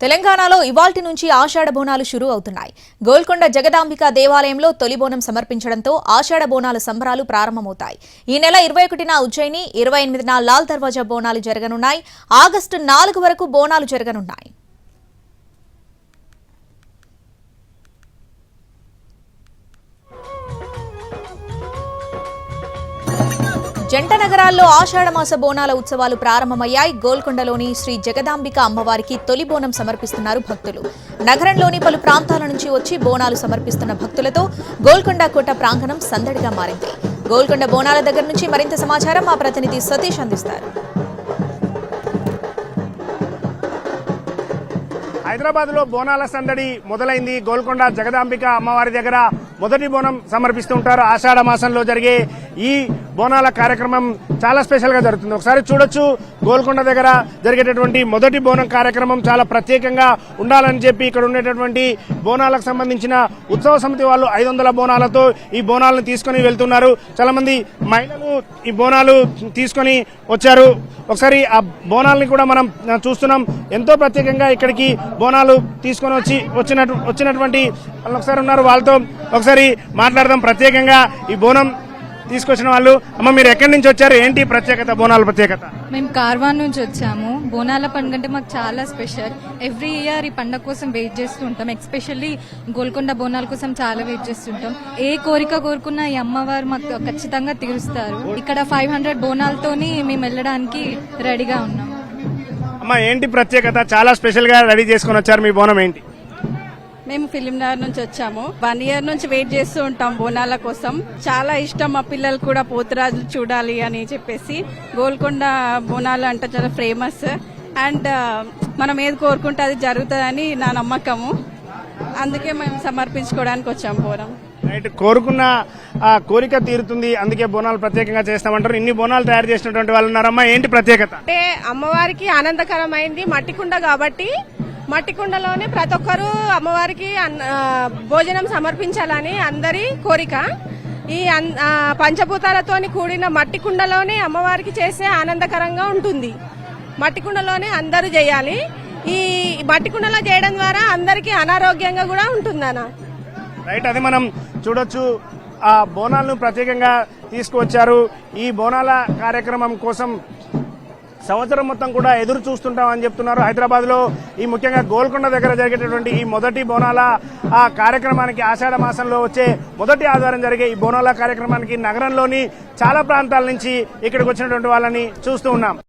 తెలంగాణలో ఇవాల్టి నుంచి ఆషాఢ బోనాలు షురూ అవుతున్నాయి. గోల్కొండ జగదాంబిక దేవాలయంలో తొలి బోనం సమర్పించడంతో ఆషాఢ బోనాల సంబరాలు ప్రారంభమవుతాయి. ఈ నెల 21న ఉజ్జయిని, 28న లాల్ దర్వాజా బోనాలు జరగనున్నాయి. ఆగస్టు 4 వరకు బోనాలు జరగనున్నాయి. జంట నగరాల్లో ఆషాఢమాస బోనాల ఉత్సవాలు ప్రారంభమయ్యాయి. గోల్కొండలోని శ్రీ జగదాంబిక అమ్మవారికి తొలి బోనం సమర్పిస్తున్నారు భక్తులు. నగరంలోని పలు ప్రాంతాల నుంచి వచ్చి బోనాలు సమర్పిస్తున్న భక్తులతో గోల్కొండ కోట ప్రాంగణం సందడిగా మారింది. గోల్కొండ బోనాల దగ్గర నుంచి మరింత సమాచారం మా ప్రతినిధి సతీష్ అందిస్తారు. హైదరాబాద్లో బోనాల సందడి మొదలైంది. గోల్కొండ జగదాంబిక అమ్మవారి దగ్గర మొదటి బోనం సమర్పిస్తూ ఉంటారు. ఆషాఢ మాసంలో జరిగే ఈ బోనాల కార్యక్రమం చాలా స్పెషల్ గా జరుగుతుంది. ఒకసారి చూడొచ్చు, గోల్కొండ దగ్గర జరిగేటటువంటి మొదటి బోనం కార్యక్రమం చాలా ప్రత్యేకంగా ఉండాలని చెప్పి ఇక్కడ ఉండేటటువంటి బోనాలకు సంబంధించిన ఉత్సవ సమితి వాళ్ళు 500 బోనాలతో ఈ బోనాలను తీసుకుని వెళ్తున్నారు. చాలా మంది మహిళలు ఈ బోనాలు తీసుకొని వచ్చారు. ఒకసారి ఆ బోనాలని కూడా మనం చూస్తున్నాం. ఎంతో ప్రత్యేకంగా ఇక్కడికి బోనాలు తీసుకొని వచ్చినటువంటి వాళ్ళు ఒకసారి ఉన్నారు. వాళ్ళతో ఒకసారి మాట్లాడదాం. ప్రత్యేకంగా ఈ బోనం తీసుకొచ్చిన వాళ్ళు, అమ్మ మీరు ఎక్కడి నుంచి వచ్చారు, ఏంటి ప్రత్యేకత, బోనాల ప్రత్యేకత? మేము కార్వాన్ నుంచి వచ్చాము. బోనాల పండుగ అంటే మాకు చాలా స్పెషల్. ఎవ్రీ ఇయర్ ఈ పండుగ కోసం వెయిట్ చేస్తూ ఉంటాం. ఎస్పెషల్లీ గోల్కొండ బోనాల కోసం చాలా వెయిట్ చేస్తుంటాం. ఏ కోరిక కోరుకున్నా ఈ అమ్మవారు మాకు ఖచ్చితంగా తీరుస్తారు. ఇక్కడ 500 బోనాలతోని మేము వెళ్ళడానికి రెడీగా ఉన్నాం. అమ్మ ఏంటి ప్రత్యేకత, చాలా స్పెషల్ గా రెడీ చేసుకుని వచ్చారు, మీ బోనం ఏంటి? మేము ఫిలింనగర్ నుంచి వచ్చాము. 1 ఇయర్ నుంచి వెయిట్ చేస్తూ ఉంటాం బోనాల కోసం. చాలా ఇష్టం మా పిల్లలు కూడా పోతురాజులు చూడాలి అని చెప్పేసి. గోల్కొండ బోనాలు అంటే చాలా ఫేమస్ అండ్ మనం ఏది కోరుకుంటే అది జరుగుతుందని నా నమ్మకము. అందుకే మేము సమర్పించుకోవడానికి వచ్చాము బోనం. రైట్, కోరుకున్న కోరిక తీరుతుంది, అందుకే బోనాలు ప్రత్యేకంగా చేస్తామంటారు. ఇన్ని బోనాలు తయారు చేసినటువంటి వాళ్ళు ఉన్నారమ్మా, ఏంటి ప్రత్యేకత? అంటే అమ్మవారికి ఆనందకరమైంది మట్టి కుండ కాబట్టి మట్టి కుండలోనే ప్రతి ఒక్కరూ అమ్మవారికి భోజనం సమర్పించాలని అందరి కోరిక. ఈ పంచభూతాలతోని కూడిన మట్టి కుండలోనే అమ్మవారికి చేస్తే ఆనందకరంగా ఉంటుంది. మట్టి కుండలోనే అందరూ చేయాలి. ఈ మట్టి కుండలో చేయడం ద్వారా అందరికీ అనారోగ్యంగా కూడా ఉంటుందన్న. రైట్, అది మనం చూడొచ్చు. ఆ బోనాలను ప్రత్యేకంగా తీసుకువచ్చారు. ఈ బోనాల కార్యక్రమం కోసం సంవత్సరం మొత్తం కూడా ఎదురు చూస్తుంటామని చెప్తున్నారు. హైదరాబాద్ లో ఈ ముఖ్యంగా గోల్కొండ దగ్గర జరిగేటటువంటి ఈ మొదటి బోనాల ఆ కార్యక్రమానికి, ఆషాఢ మాసంలో వచ్చే మొదటి ఆదివారం జరిగే ఈ బోనాల కార్యక్రమానికి నగరంలోని చాలా ప్రాంతాల నుంచి ఇక్కడికి వచ్చినటువంటి వాళ్ళని చూస్తూ ఉన్నాం.